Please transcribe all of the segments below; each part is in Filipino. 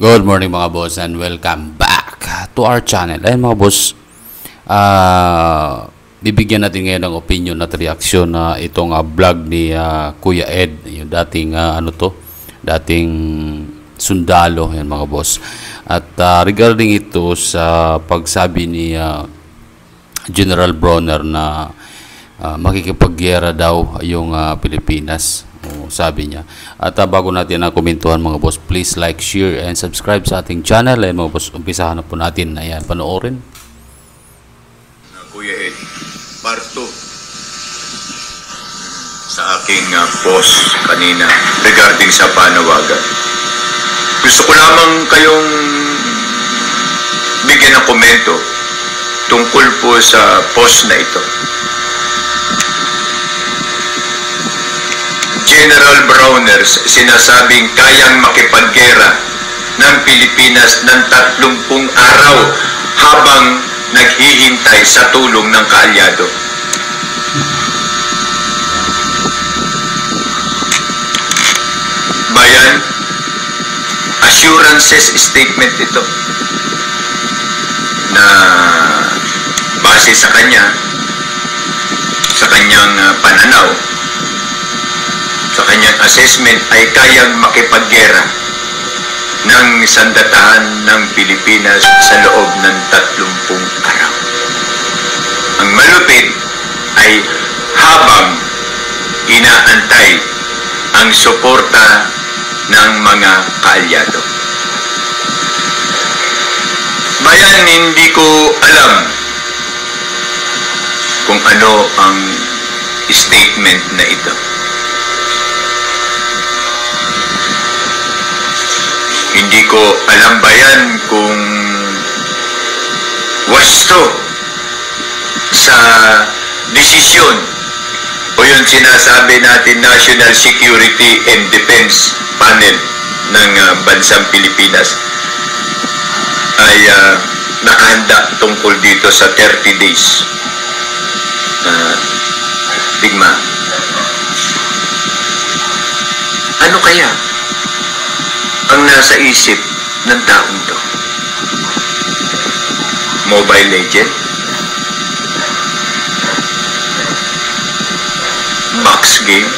Good morning mga boss and welcome back to our channel. Ayun mga boss, bibigyan natin ngayon ng opinion at reaksyon na itong vlog ni Kuya Ed, yung dating dating sundalo, yan mga boss. At regarding ito sa pagsabi ni General Bronner na makikipaggera daw yung Pilipinas. Sabi niya. At bago natin komentuhan mga boss, please like, share, and subscribe sa ating channel. Ayan mga boss, umpisahan na po natin. Ayan, panoorin. Kuya Ed, part 2 sa aking post kanina regarding sa panawagan. Gusto ko lamang kayong bigyan ng komento tungkol po sa post na ito. General Bronner sinasabing kayang makipaggera ng Pilipinas ng 30 araw habang naghihintay sa tulong ng kaalyado. Bayan, assurances statement ito na base sa kanyang pananaw, sa kanyang assessment ay kayang makipaggera ng sandatahan ng Pilipinas sa loob ng 30 araw. Ang malupit ay habang inaantay ang suporta ng mga kaalyado. Bayan, hindi ko alam kung ano ang statement na ito. Hindi ko alam bayan kung wasto sa desisyon o yung sinasabi natin National Security and Defense Panel ng bansang Pilipinas ay nakahanda tungkol dito sa 30 days digma. Ano kaya ang nasa isip ng taong to? Mobile Legend? Box game?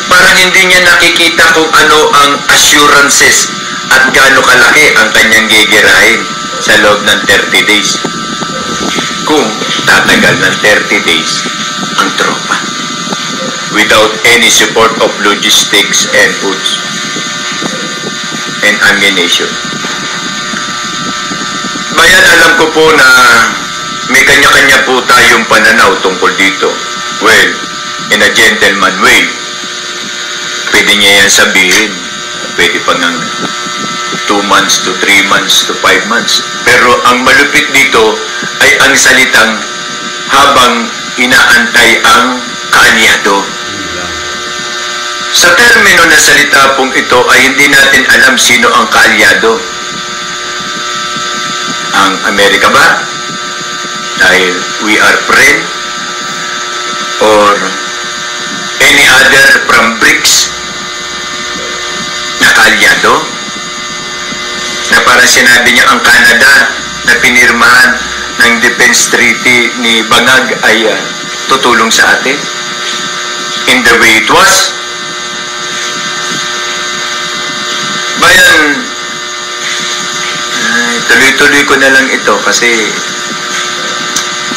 Parang hindi niya nakikita kung ano ang assurances at gaano kalaki ang kanyang gigirahin sa loob ng 30 days. Kung tatagal ng 30 days ang tropa without any support of logistics and foods and ammunition. Bayan, alam ko po na may kanya-kanya po tayong pananaw tungkol dito. Well, in a gentleman way, pwede niya yan sabihin. Pwede pa ng 2 months to 3 months to 5 months. Pero ang malupit dito ay ang salitang habang inaantay ang kaalyado. Sa termino na salita pong ito ay hindi natin alam sino ang kaalyado. Ang Amerika ba? Dahil we are friend? Or any other from BRICS na kaalyado? Na parang sinabi niya ang Canada na pinirmahan ng Defense Treaty ni Bangag ay tutulong sa atin? In the way it was? Bayan, tuloy-tuloy ko na lang ito kasi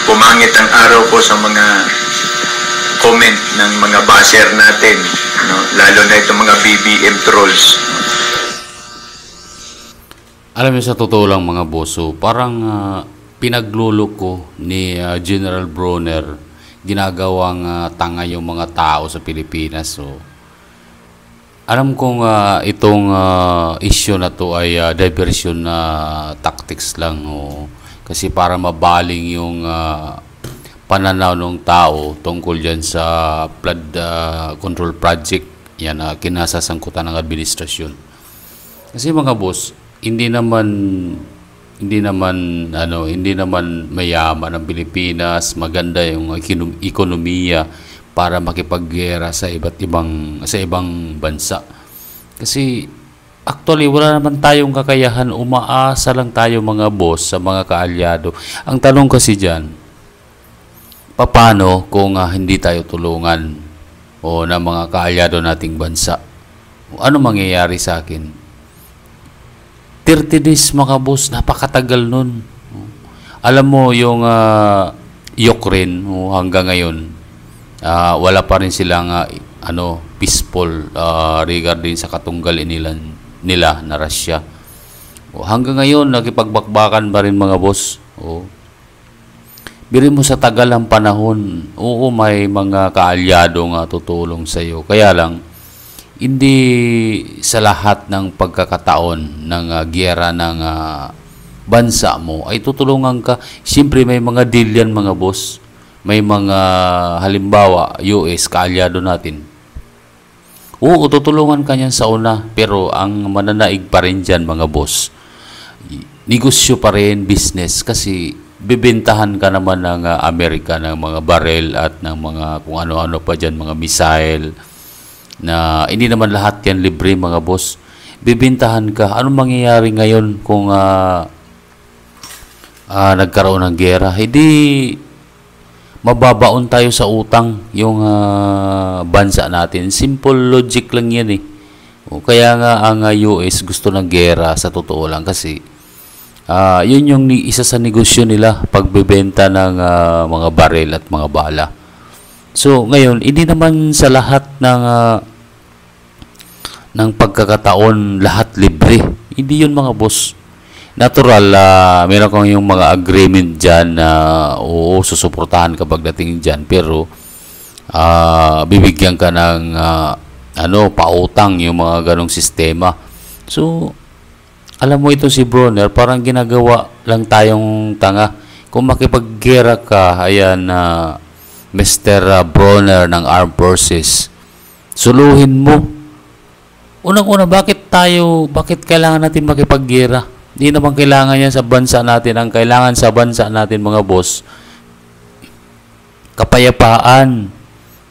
pumangit ang araw ko sa mga comment ng mga baser natin, no? Lalo na itong mga BBM trolls. Alam niyo, sa totoo lang mga boso, parang pinagluloko ni General Bronner ginagawang tanga yung mga tao sa Pilipinas. So, alam kong itong issue na to ay diversion na tactics lang. Kasi para mabaling yung pananaw ng tao tungkol dyan sa flood control project yan kinasasangkutan ng administrasyon. Kasi mga boss, hindi naman mayaman ang Pilipinas, maganda yung ekonomiya para makipaggera sa ibang bansa. Kasi Actually, wala naman tayong kakayahan, umaasa lang tayo mga boss sa mga kaalyado. Ang tanong kasi dyan, paano kung hindi tayo tulungan o ng mga kaalyado nating bansa? Ano mangyayari sa akin? 30 days mga boss, napakatagal nun. Alam mo yung Ukraine hanggang ngayon, wala pa rin silang peaceful regarding sa katunggalin nila na Russia. Hanggang ngayon, nakipagbakbakan pa rin mga boss. Biri mo sa tagal ng panahon, may mga kaalyadong tutulong sa iyo. Kaya lang, hindi sa lahat ng pagkakataon ng giyera ng bansa mo ay tutulungan ka. Siyempre may mga deal yan mga boss. May mga halimbawa, US, kaalyado natin. Tutulungan ka niyan sa una, pero ang mananaig pa rin dyan mga boss, negosyo pa rin, business, kasi bibentahan ka naman ng Amerika ng mga barrel at ng mga kung ano-ano pa dyan, mga missile, na hindi naman lahat yan libre mga boss. Bibentahan ka. Anong mangyayari ngayon kung nagkaroon ng gera? Hindi mababaon tayo sa utang yung bansa natin. Simple logic lang yan eh. Kaya nga ang US gusto ng gera sa totoo lang kasi yun yung isa sa negosyo nila, pagbebenta ng mga baril at mga bala. So ngayon, hindi naman sa lahat ng pagkakataon lahat libre. Hindi yun mga boss. Natural, meron kang yung mga agreement dyan na susuportahan ka pagdating dyan. Pero, bibigyan ka ng pautang yung mga ganong sistema. So, alam mo ito si Bronner, parang ginagawa lang tayong tanga. Kung makipaggera ka, ayan, Mr. Bronner ng Armed Forces, suluhin mo. Unang-una, bakit kailangan natin makipaggera? Hindi naman kailangan yan sa bansa natin. Ang kailangan sa bansa natin, mga boss, kapayapaan.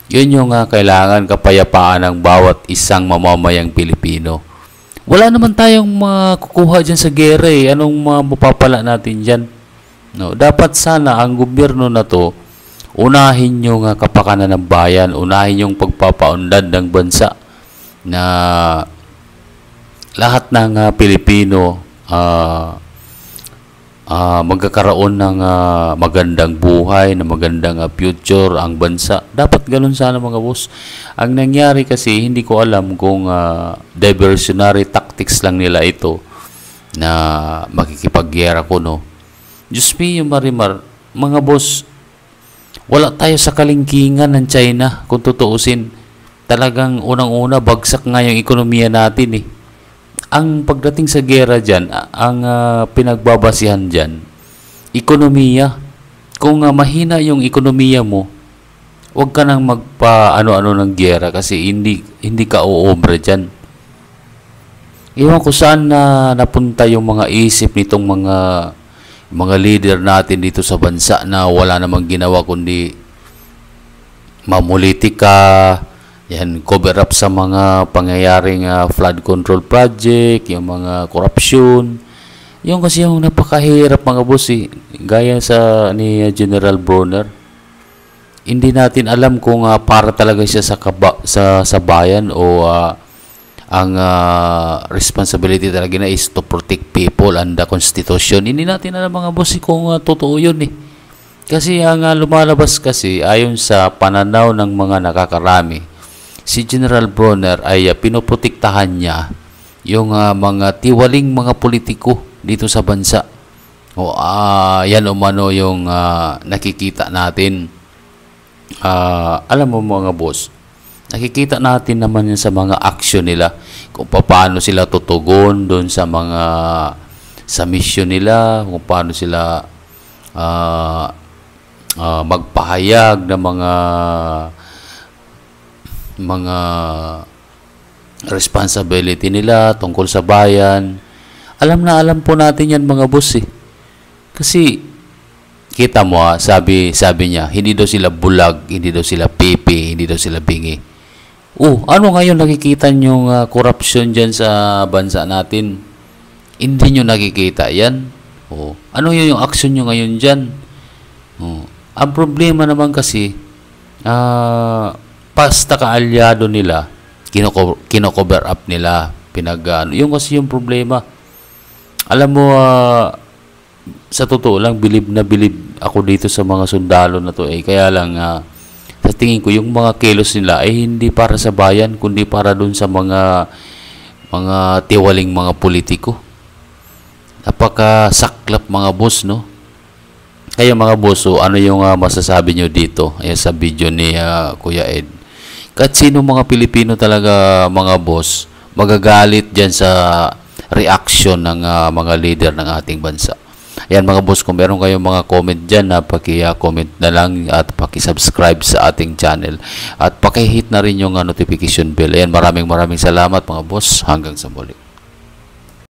Yun yung kailangan, kapayapaan ng bawat isang mamamayang Pilipino. Wala naman tayong makukuha dyan sa gera eh. Anong mapapala natin dyan? No, dapat sana ang gobyerno na to, unahin yung kapakanan ng bayan, unahin yung pagpapaunlad ng bansa na lahat ng Pilipino magkakaroon ng magandang buhay, na magandang future ang bansa. Dapat ganun sana mga boss. Ang nangyari kasi, hindi ko alam kung diversionary tactics lang nila ito na makikipaggera ko, no? Diyos me, yung marimar, mga boss, wala tayo sa kalingkingan ng China kung tutuusin. Talagang unang-una, bagsak nga yung ekonomiya natin eh. Ang pagdating sa gera dyan, ang pinagbabasihan dyan, ekonomiya. Kung mahina yung ekonomiya mo, huwag ka nang magpa-ano-ano ng gera kasi hindi ka uobre dyan. Iwan ko saan napunta yung mga isip nitong mga leader natin dito sa bansa na wala namang ginawa kundi mamulitika, yan, cover up sa mga pangyayaring flood control project, yung mga korupsyon. Yung kasi yung napakahirap mga boss eh. Gaya ni General Bronner. Hindi natin alam kung para talaga siya sa bayan o ang responsibility talaga na is to protect people and the Constitution. Hindi natin alam mga boss kung totoo yun eh. Kasi ang lumalabas kasi ayon sa pananaw ng mga nakakarami, si General Bronner ay pinoprotektahan niya yung mga tiwaling mga politiko dito sa bansa. Yan umano yung nakikita natin. Alam mo mga boss, nakikita natin naman yan sa mga action nila, kung paano sila tutugon doon sa mission nila, kung paano sila magpahayag ng mga responsibility nila tungkol sa bayan. Alam po natin yan mga boss eh. Kasi kita mo sabi niya, hindi daw sila bulag, hindi daw sila pipi, hindi daw sila bingi. Ano ngayon nakikita nyong corruption dyan sa bansa natin? Hindi nyo nakikita yan? Ano yung action nyo ngayon dyan? Ang problema naman kasi, basta kaalyado nila, kino-cover up nila, yung kasi yung problema. Alam mo, sa totoo lang, bilib na bilib ako dito sa mga sundalo na to. Kaya lang, sa tingin ko, yung mga kilos nila ay hindi para sa bayan, kundi para dun sa mga tiwaling mga politiko. Napakasaklap mga boss, no? Kaya mga boss, ano yung masasabi nyo dito sa video ni Kuya Ed? Kahit sino mga Pilipino talaga mga boss, magagalit dyan sa reaction ng mga leader ng ating bansa. Ayan mga boss, kung meron kayong mga comment dyan, paki-comment na lang at paki-subscribe sa ating channel. At paki-hit na rin yung notification bell. Ayan, maraming salamat mga boss. Hanggang sa muli.